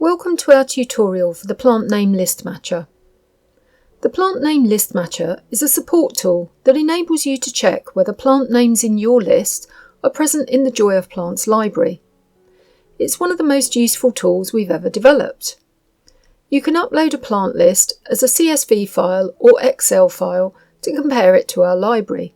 Welcome to our tutorial for the Plant Name List Matcher. The Plant Name List Matcher is a support tool that enables you to check whether plant names in your list are present in the Joy of Plants library. It's one of the most useful tools we've ever developed. You can upload a plant list as a CSV file or Excel file to compare it to our library.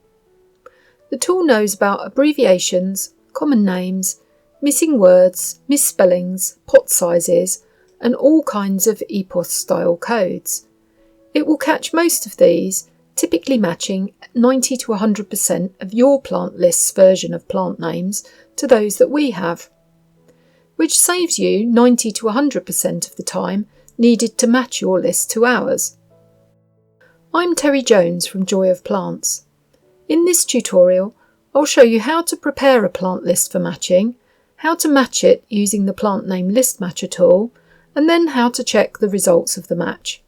The tool knows about abbreviations, common names, missing words, misspellings, pot sizes, and all kinds of EPOS-style codes. It will catch most of these, typically matching 90 to 100% of your plant list's version of plant names to those that we have, which saves you 90 to 100% of the time needed to match your list to ours. I'm Terry Jones from Joy of Plants. In this tutorial, I'll show you how to prepare a plant list for matching, how to match it using the Plant Name List Matcher tool, and then how to check the results of the match.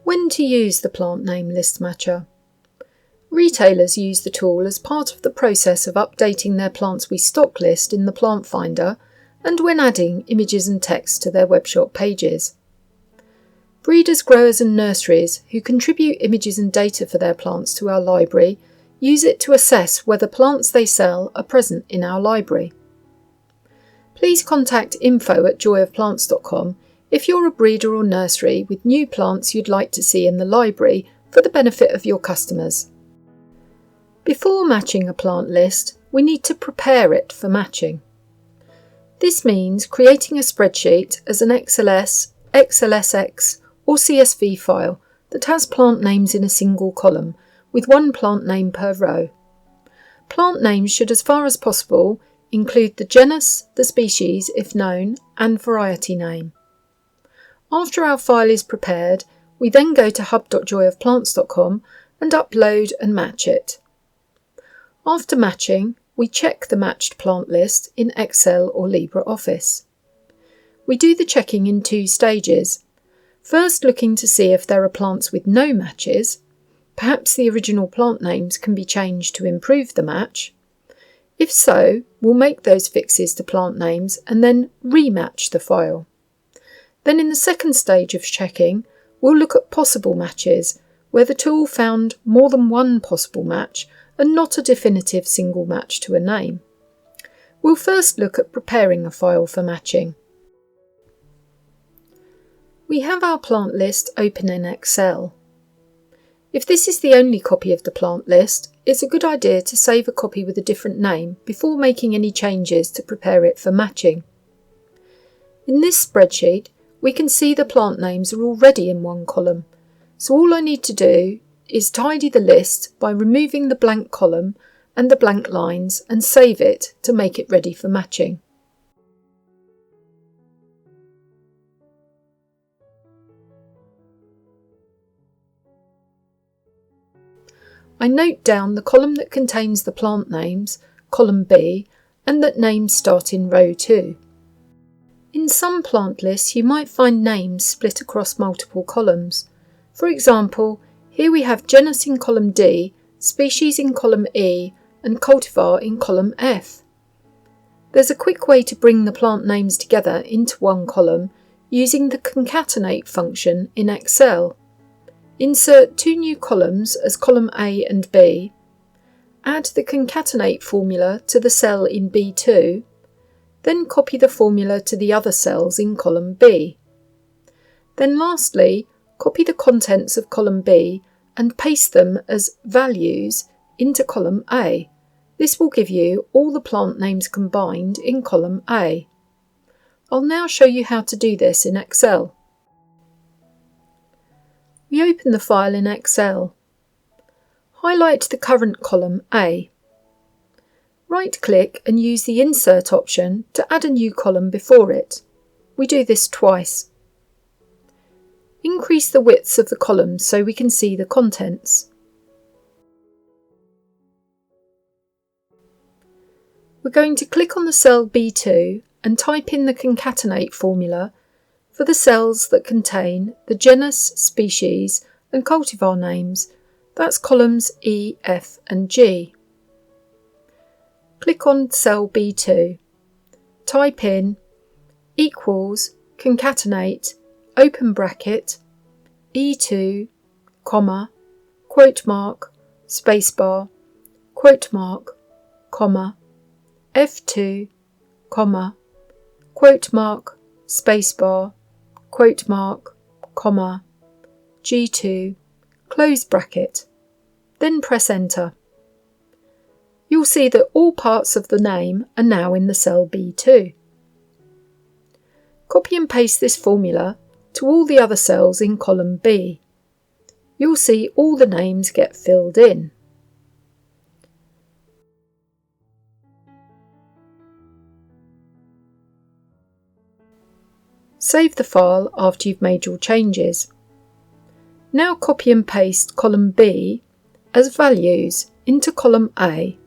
When to use the Plant Name List Matcher. Retailers use the tool as part of the process of updating their Plants We Stock list in the Plant Finder and when adding images and text to their webshop pages. Breeders, growers and nurseries who contribute images and data for their plants to our library use it to assess whether plants they sell are present in our library. Please contact info@joyofplants.com if you're a breeder or nursery with new plants you'd like to see in the library for the benefit of your customers. Before matching a plant list, we need to prepare it for matching. This means creating a spreadsheet as an XLS, XLSX or CSV file that has plant names in a single column with one plant name per row. Plant names should, as far as possible, include the genus, the species if known, and variety name. After our file is prepared, we then go to hub.joyofplants.com and upload and match it. After matching, we check the matched plant list in Excel or LibreOffice. We do the checking in two stages. First, looking to see if there are plants with no matches. Perhaps the original plant names can be changed to improve the match. If so, we'll make those fixes to plant names and then rematch the file. Then in the second stage of checking, we'll look at possible matches, where the tool found more than one possible match and not a definitive single match to a name. We'll first look at preparing a file for matching. We have our plant list open in Excel. If this is the only copy of the plant list, it's a good idea to save a copy with a different name before making any changes to prepare it for matching. In this spreadsheet, we can see the plant names are already in one column, so all I need to do is tidy the list by removing the blank column and the blank lines and save it to make it ready for matching. I note down the column that contains the plant names, column B, and that names start in row 2. In some plant lists you might find names split across multiple columns. For example, here we have genus in column D, species in column E, and cultivar in column F. There's a quick way to bring the plant names together into one column using the concatenate function in Excel. Insert two new columns as column A and B, add the concatenate formula to the cell in B2, then copy the formula to the other cells in column B. Then lastly, copy the contents of column B and paste them as values into column A. This will give you all the plant names combined in column A. I'll now show you how to do this in Excel. We open the file in Excel. Highlight the current column A. Right-click and use the Insert option to add a new column before it. We do this twice. Increase the widths of the columns so we can see the contents. We're going to click on the cell B2 and type in the concatenate formula for the cells that contain the genus, species and cultivar names, that's columns E, F and G. Click on cell B2, type in equals concatenate, open bracket, E2, comma, quote mark, spacebar, quote mark, comma, F2, comma, quote mark, spacebar, quote mark, comma, G2, close bracket, then press enter. You'll see that all parts of the name are now in the cell B2. Copy and paste this formula to all the other cells in column B. You'll see all the names get filled in. Save the file after you've made your changes. Now copy and paste column B as values into column A.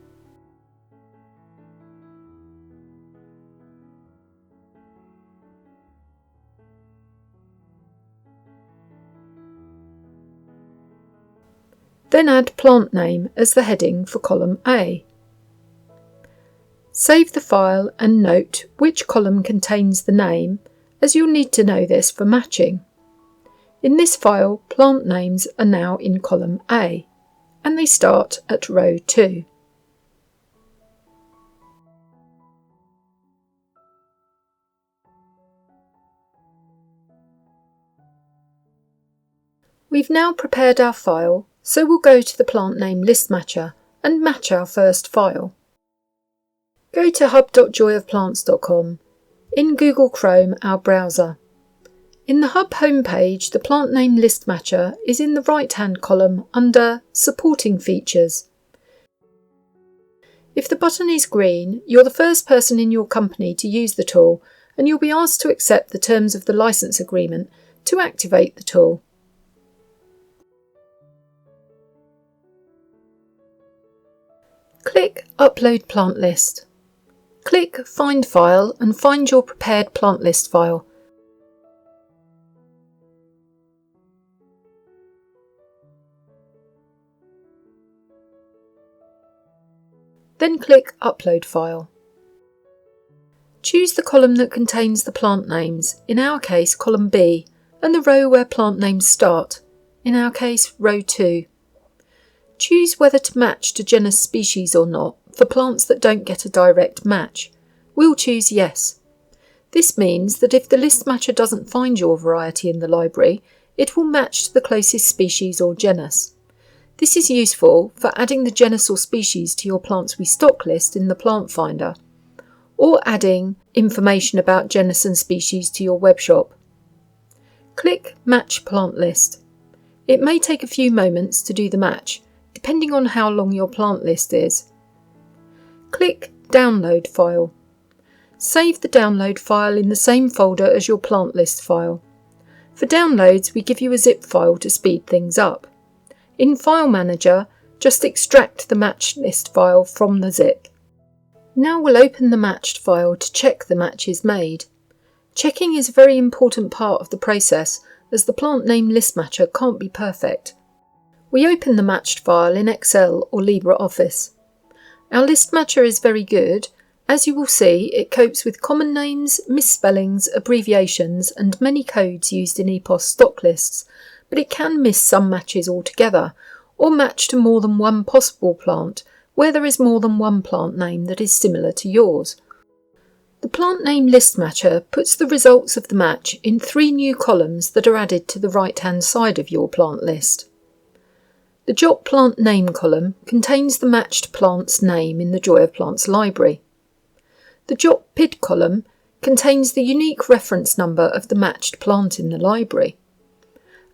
Then add plant name as the heading for column A. Save the file and note which column contains the name, as you'll need to know this for matching. In this file, plant names are now in column A, and they start at row 2. We've now prepared our file, so we'll go to the plant name list matcher and match our first file. Go to hub.joyofplants.com. In Google Chrome, our browser. In the Hub homepage, the plant name list matcher is in the right-hand column under Supporting Features. If the button is green, you're the first person in your company to use the tool, and you'll be asked to accept the terms of the license agreement to activate the tool. Click Upload Plant List. Click Find File and find your prepared plant list file. Then click Upload File. Choose the column that contains the plant names, in our case column B, and the row where plant names start, in our case row 2. Choose whether to match to genus species or not for plants that don't get a direct match. We'll choose yes. This means that if the list matcher doesn't find your variety in the library, it will match to the closest species or genus. This is useful for adding the genus or species to your plants we stock list in the plant finder, or adding information about genus and species to your webshop. Click Match Plant List. It may take a few moments to do the match, depending on how long your plant list is. Click Download File. Save the download file in the same folder as your plant list file. For downloads, we give you a zip file to speed things up. In File Manager, just extract the matched list file from the zip. Now we'll open the matched file to check the match is made. Checking is a very important part of the process, as the plant name list matcher can't be perfect. We open the matched file in Excel or LibreOffice. Our list matcher is very good. As you will see, it copes with common names, misspellings, abbreviations and many codes used in EPOS stock lists, but it can miss some matches altogether, or match to more than one possible plant, where there is more than one plant name that is similar to yours. The plant name list matcher puts the results of the match in 3 new columns that are added to the right-hand side of your plant list. The JoP Plant Name column contains the matched plant's name in the Joy of Plants library. The JoP PID column contains the unique reference number of the matched plant in the library.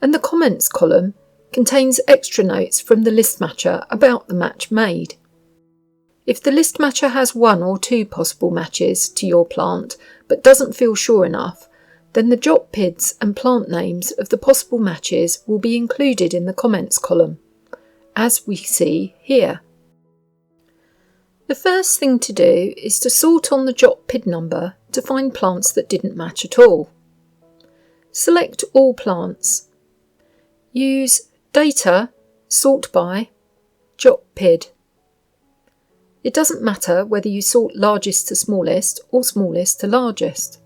And the Comments column contains extra notes from the list matcher about the match made. If the list matcher has 1 or 2 possible matches to your plant but doesn't feel sure enough, then the JoP PIDs and plant names of the possible matches will be included in the Comments column, as we see here. The first thing to do is to sort on the JoP PID number to find plants that didn't match at all. Select all plants. Use Data, Sort by, JoP PID. It doesn't matter whether you sort largest to smallest or smallest to largest.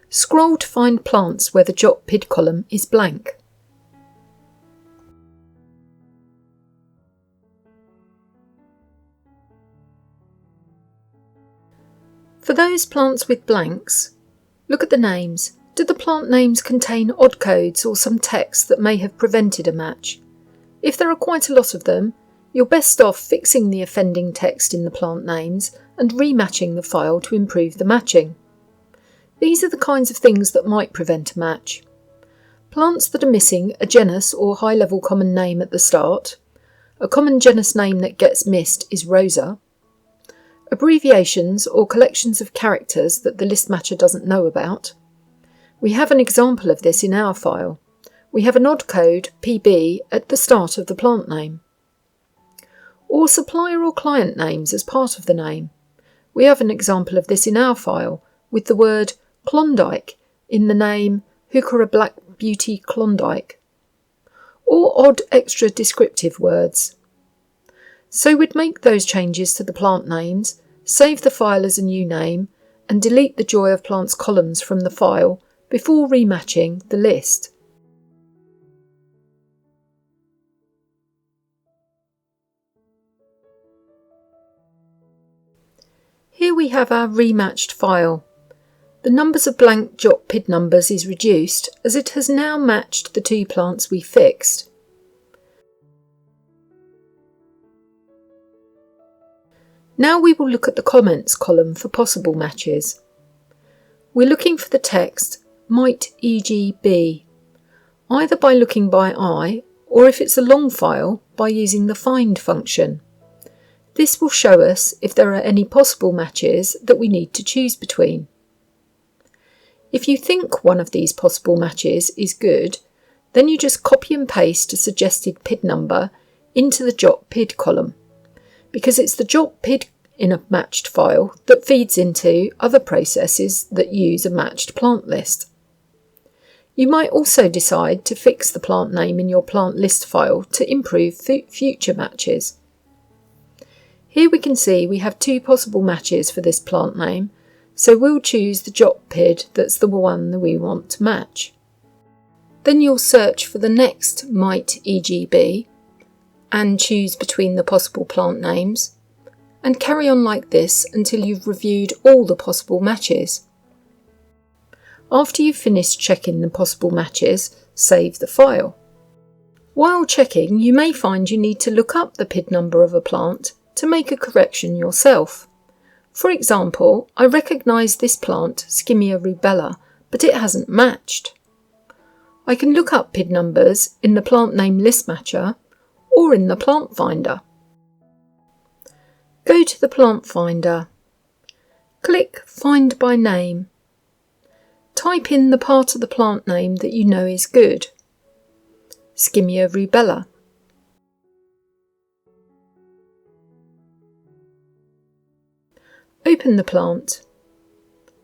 Scroll to find plants where the JoP PID column is blank. For those plants with blanks, look at the names. Do the plant names contain odd codes or some text that may have prevented a match? If there are quite a lot of them, you're best off fixing the offending text in the plant names and rematching the file to improve the matching. These are the kinds of things that might prevent a match. Plants that are missing a genus or high-level common name at the start. A common genus name that gets missed is Rosa. Abbreviations or collections of characters that the list matcher doesn't know about. We have an example of this in our file. We have an odd code, PB, at the start of the plant name. Or supplier or client names as part of the name. We have an example of this in our file, with the word Klondike in the name Heuchera Black Beauty Klondike. Or odd extra descriptive words. So we'd make those changes to the plant names, save the file as a new name, and delete the Joy of Plants columns from the file before rematching the list. Here we have our rematched file. The numbers of blank JoP PID numbers is reduced as it has now matched the two plants we fixed. Now we will look at the comments column for possible matches. We're looking for the text might e.g. be, either by looking by eye or if it's a long file by using the find function. This will show us if there are any possible matches that we need to choose between. If you think one of these possible matches is good, then you just copy and paste a suggested PID number into the JoP PID column, because it's the JoP PID in a matched file that feeds into other processes that use a matched plant list. You might also decide to fix the plant name in your plant list file to improve future matches. Here we can see we have two possible matches for this plant name, so we'll choose the JoP PID that's the one that we want to match. Then you'll search for the next might e.g. be and choose between the possible plant names, and carry on like this until you've reviewed all the possible matches. After you've finished checking the possible matches, save the file. While checking, you may find you need to look up the PID number of a plant to make a correction yourself. For example, I recognise this plant, Skimmia rubella, but it hasn't matched. I can look up PID numbers in the plant name list matcher or in the plant finder. Go to the plant finder. Click Find by Name. Type in the part of the plant name that you know is good. Skimmia rubella. Open the plant.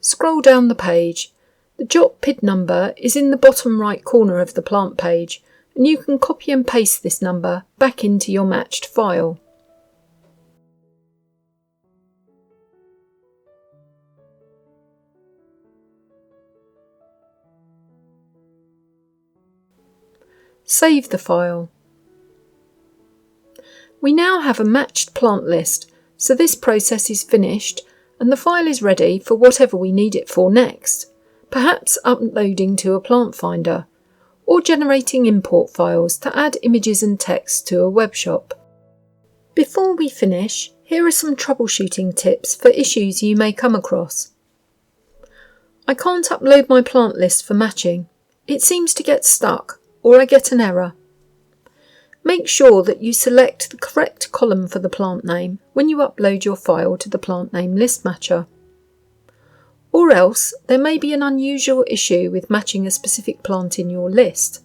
Scroll down the page. The JoP PID number is in the bottom right corner of the plant page, and you can copy and paste this number back into your matched file. Save the file. We now have a matched plant list, so this process is finished and the file is ready for whatever we need it for next, perhaps uploading to a plant finder, or generating import files to add images and text to a web shop. Before we finish, here are some troubleshooting tips for issues you may come across. I can't upload my plant list for matching. It seems to get stuck, or I get an error. Make sure that you select the correct column for the plant name when you upload your file to the plant name list matcher. Or else there may be an unusual issue with matching a specific plant in your list.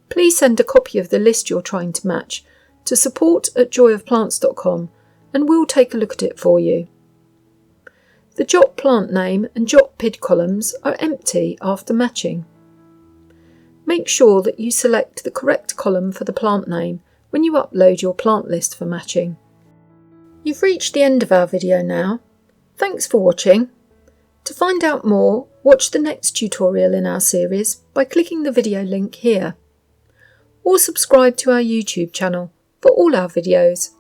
Please send a copy of the list you're trying to match to support@joyofplants.com and we'll take a look at it for you. The JoP plant name and JoP PID columns are empty after matching. Make sure that you select the correct column for the plant name when you upload your plant list for matching. You've reached the end of our video now. Thanks for watching. To find out more, watch the next tutorial in our series by clicking the video link here, or subscribe to our YouTube channel for all our videos.